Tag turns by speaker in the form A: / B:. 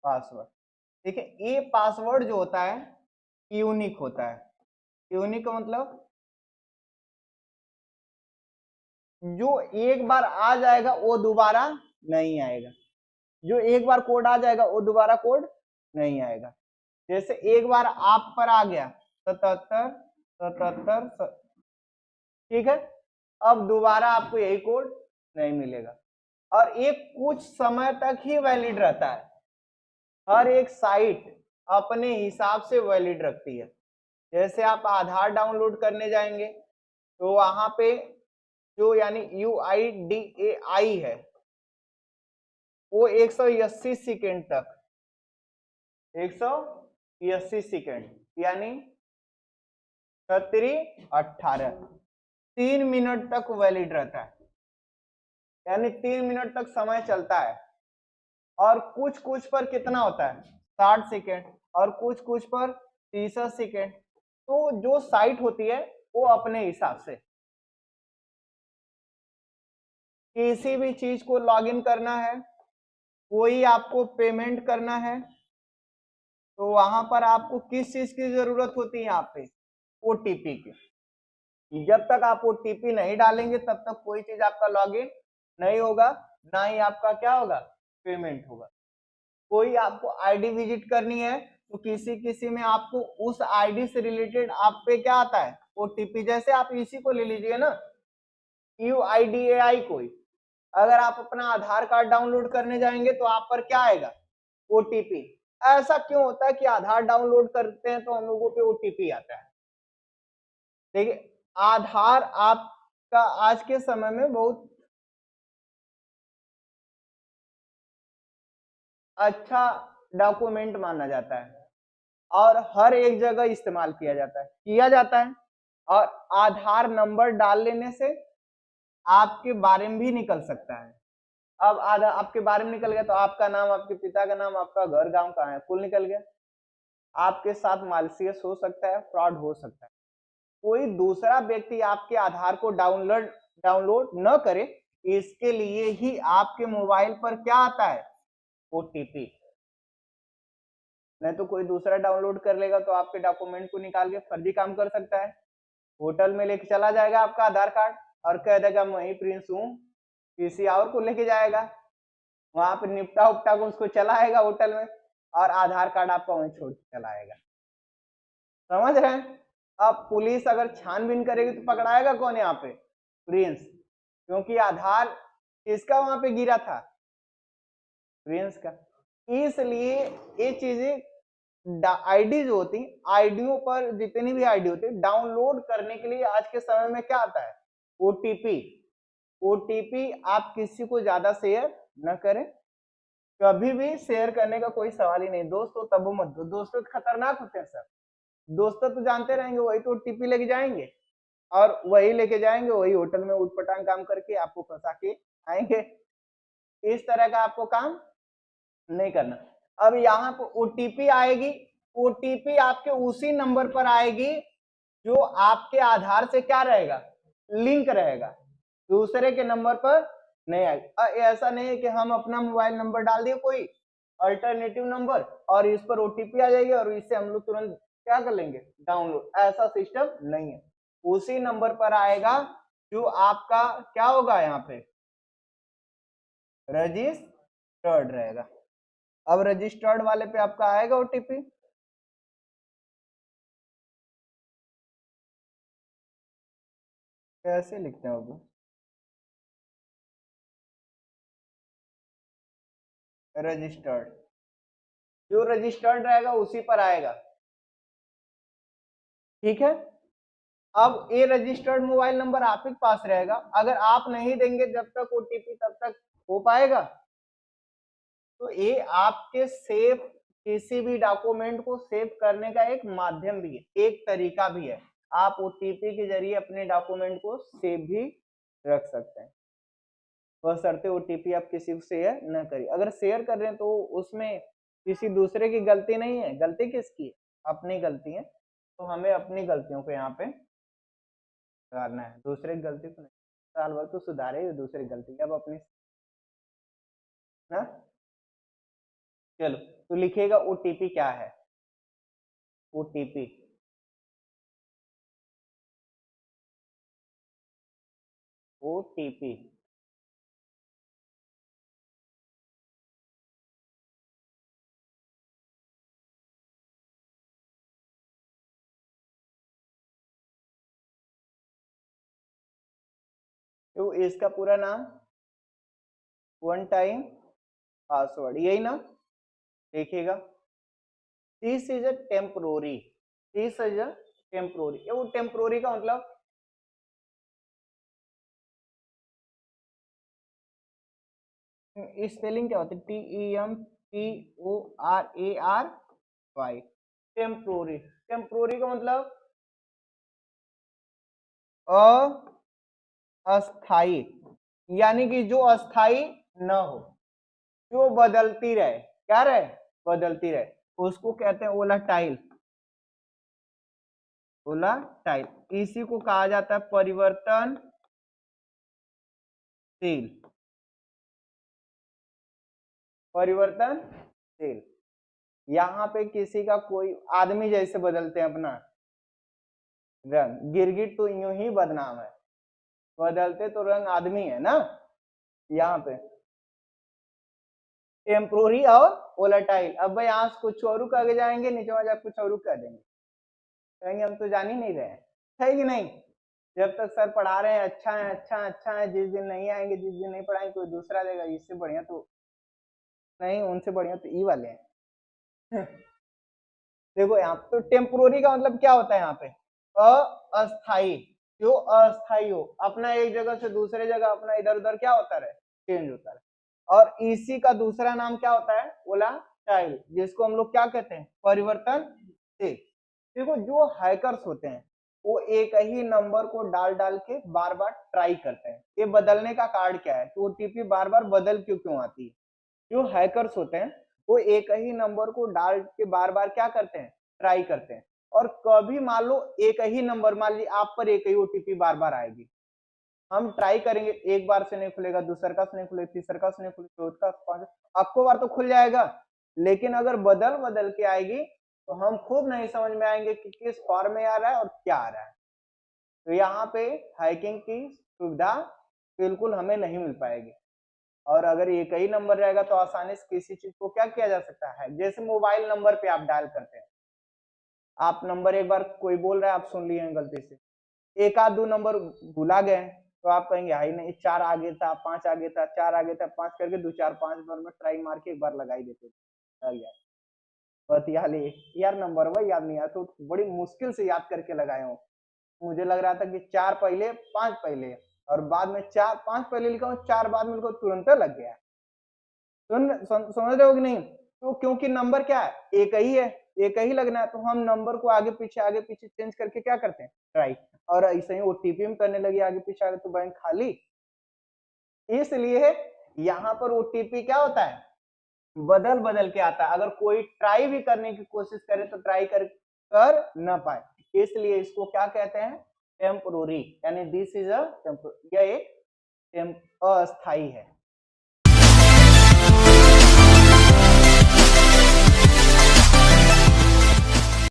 A: Password. ठीक है, ये पासवर्ड जो होता है यूनिक होता है। यूनिक का मतलब जो एक बार आ जाएगा वो दोबारा नहीं आएगा, जो एक बार कोड आ जाएगा वो दोबारा कोड नहीं आएगा। जैसे एक बार आप पर आ गया 77 77, ठीक है, अब दोबारा आपको यही कोड नहीं मिलेगा। और ये कुछ समय तक ही वैलिड रहता है, हर एक साइट अपने हिसाब से वैलिड रखती है। जैसे आप आधार डाउनलोड करने जाएंगे तो वहां पे जो यानी UIDAI है वो 180 सेकेंड तक, 180 सेकेंड यानी 18 3 मिनट तक वैलिड रहता है, यानी 3 मिनट तक समय चलता है। और कुछ कुछ पर कितना होता है 60 सेकेंड और कुछ कुछ पर 30 सेकेंड। तो जो साइट होती है वो अपने हिसाब से, किसी भी चीज को लॉगिन करना है, कोई आपको पेमेंट करना है, तो वहां पर आपको किस चीज की जरूरत होती है, यहाँ पे OTP की। जब तक आप OTP नहीं डालेंगे तब तक कोई चीज आपका लॉगिन नहीं होगा, ना ही आपका क्या होगा पेमेंट होगा। कोई आपको आईडी विजिट करनी है तो किसी किसी में आपको उस आईडी से रिलेटेड आप पे क्या आता है OTP। जैसे आप इसी को ले लीजिए ना, UIDAI कोई, अगर आप अपना आधार कार्ड डाउनलोड करने जाएंगे तो आप पर क्या आएगा OTP। ऐसा क्यों होता है कि आधार डाउनलोड करते हैं तो हम लोगों पे OTP आता है। देखिए, आधार आपका आज के समय में बहुत अच्छा डॉक्यूमेंट माना जाता है और हर एक जगह इस्तेमाल किया जाता है। और आधार नंबर डाल लेने से आपके बारे में भी निकल सकता है। अब आधार आपके बारे में निकल गया तो आपका नाम, आपके पिता का नाम, आपका घर गांव कहाँ है, कुल निकल गया। आपके साथ मालसियस हो सकता है, फ्रॉड हो सकता है। कोई दूसरा व्यक्ति आपके आधार को डाउनलोड न करे, इसके लिए ही आपके मोबाइल पर क्या आता है OTP। नहीं तो कोई दूसरा डाउनलोड कर लेगा तो आपके डॉक्यूमेंट को निकाल के फर्जी काम कर सकता है। होटल में लेके चला जाएगा आपका आधार कार्ड और कह देगा मैं ही प्रिंस हूँ, किसी और को लेके जाएगा, वहां पे निपटा उपटा को उसको चलाएगा होटल में और आधार कार्ड आपका वहीं छोड़ के चलाएगा। समझ रहे हैं। अब पुलिस अगर छानबीन करेगी तो पकड़ाएगा कौन यहाँ पे प्रिंस, क्योंकि आधार किसका वहां पे गिरा था प्रिंस का। इसलिए ये चीजें आईडी जो होती, आईडियों पर जितनी भी आईडी होती है डाउनलोड करने के लिए आज के समय में क्या आता है OTP। OTP आप किसी को ज्यादा शेयर न करें, कभी भी शेयर करने का कोई सवाल ही नहीं। दोस्तों तब मत दो, दोस्तों खतरनाक होते हैं सर। दोस्तों तो जानते रहेंगे वही तो OTP लेके जाएंगे और वही लेके जाएंगे, वही होटल में उठपटांग काम करके आपको फंसा के आएंगे। इस तरह का आपको काम नहीं करना। अब यहाँ पर OTP आएगी, OTP आपके उसी नंबर पर आएगी जो आपके आधार से क्या रहेगा लिंक रहेगा, दूसरे के नंबर पर नहीं आएगा। ऐसा नहीं है कि हम अपना मोबाइल नंबर डाल दिए कोई अल्टरनेटिव नंबर और इस पर OTP आ जाएगी और इससे हम लोग तुरंत क्या कर लेंगे डाउनलोड, ऐसा सिस्टम नहीं है। उसी नंबर पर आएगा जो आपका क्या होगा यहाँ पे रजिस्टर्ड रहेगा। अब रजिस्टर्ड वाले पे आपका आएगा OTP, कैसे लिखते हैं वो रजिस्टर्ड, जो रजिस्टर्ड रहेगा उसी पर आएगा। ठीक है, अब ये रजिस्टर्ड मोबाइल नंबर आप ही के पास रहेगा, अगर आप नहीं देंगे जब तक OTP तब तक हो पाएगा। तो ये आपके सेव किसी भी डॉक्यूमेंट को सेव करने का एक माध्यम भी है, एक तरीका भी है। आप OTP के जरिए अपने डॉक्यूमेंट को सेव भी रख सकते हैं, बशर्ते OTP आप किसी को शेयर न करिए। अगर शेयर कर रहे हैं तो उसमें किसी दूसरे की गलती नहीं है, गलती किसकी है अपनी गलती है। तो हमें अपनी गलतियों को यहाँ पे सुधारना है, दूसरे की गलती को नहीं। साल भर तो सुधारे दूसरी गलती, अब अपनी ना। चलो तो लिखिएगा ओटीपी क्या है, ओटीपी। ओटीपी तो इसका पूरा नाम वन टाइम पासवर्ड, यही ना, देखिएगा। This is a temporary, this is a temporary. वो टेम्पोररी का मतलब स्पेलिंग क्या होती है, TEMPORARY, टेम्पोररी। टेम्पोररी का मतलब अस्थाई, यानी कि जो अस्थाई न हो, जो बदलती रहे, क्या रहे, बदलती रहे, उसको कहते हैं वोलाटाइल, वोलाटाइल। इसी को कहा जाता है परिवर्तनशील, परिवर्तनशील। यहाँ पे किसी का कोई आदमी जैसे बदलते हैं अपना रंग, गिरगिट तो यूं ही बदनाम है, बदलते तो रंग आदमी है ना। यहाँ पे टेम्पोररी और वोलेटाइल। अब भाई यहाँ कुछ और आगे जाएंगे, नीचे वहां कुछ और कर देंगे, कहेंगे हम तो जान ही नहीं रहे, है कि नहीं। जब तक सर पढ़ा रहे हैं अच्छा है अच्छा है अच्छा है, जिस दिन नहीं आएंगे, जिस दिन नहीं पढ़ाएंगे कोई दूसरा देगा, इससे बढ़िया तो नहीं, उनसे बढ़िया तो ई वाले हैं। देखो यहाँ तो टेम्पोररी का मतलब क्या होता है, यहाँ पे अस्थाई, जो अस्थाई हो, अपना एक जगह से दूसरे जगह अपना इधर उधर क्या होता रहे, चेंज होता रहे। और इसी का दूसरा नाम क्या होता है, वोलाटाइल, जिसको हम लोग क्या कहते हैं, परिवर्तनशील। देखो जो हैकर्स होते हैं वो एक ही नंबर को डाल डाल के बार बार ट्राई करते हैं। ये बदलने का कार्ड क्या है, तो ओटीपी बार बार बदल क्यों आती है। जो हैकर्स होते हैं वो एक ही नंबर को डाल के बार बार क्या करते हैं, ट्राई करते हैं। और कभी मान लो एक ही नंबर, मान ली आप पर एक ही ओटीपी बार बार आएगी, हम ट्राई करेंगे, एक बार से नहीं खुलेगा, दूसर का से नहीं खुलेगा, तीसर का से नहीं खुलेगा, चौथ का, पांच, आपको बार तो खुल जाएगा। लेकिन अगर बदल बदल के आएगी तो हम खुद नहीं समझ में आएंगे कि किस फॉर्म में आ रहा है और क्या आ रहा है। तो यहाँ पे हैकिंग की सुविधा बिल्कुल हमें नहीं मिल पाएगी। और अगर एक ही नंबर रहेगा तो आसानी से किसी चीज को क्या किया जा सकता है, जैसे मोबाइल नंबर पे आप डायल करते हैं, आप नंबर एक बार कोई बोल रहा है, आप सुन लिए हैं गलती से, एक आध दो नंबर भुला गए तो आप कहेंगे हाई नहीं, 4 आगे था, 5 आगे था, 4 आगे था, 5 करके 2 4 5 बार में ट्राई मार के एक बार लगा ही देते थे। यार नंबर वही याद नहीं आया, तो बड़ी मुश्किल से याद करके लगाए हूँ। मुझे लग रहा था कि 4 पहले 5 पहले, और बाद में 4 5 पहले लिखा हूँ, 4 बाद में तुरंत लग गया। समझ रहे हो कि नहीं। तो क्योंकि नंबर क्या है, एक ही है, एक ही लगना है, तो हम नंबर को आगे पीछे चेंज करके क्या करते हैं, ट्राई। और ऐसे ही ओटीपी में करने लगे आगे पीछे आगे, तो बैंक खाली। इसलिए यहाँ पर ओटीपी क्या होता है, बदल बदल के आता है। अगर कोई ट्राई भी करने की कोशिश करे तो ट्राई कर न पाए, इसलिए इसको क्या कहते हैं, टेम्पोररी, यानी दिस इज अ टेम्पोररी, यह एक अस्थाई है।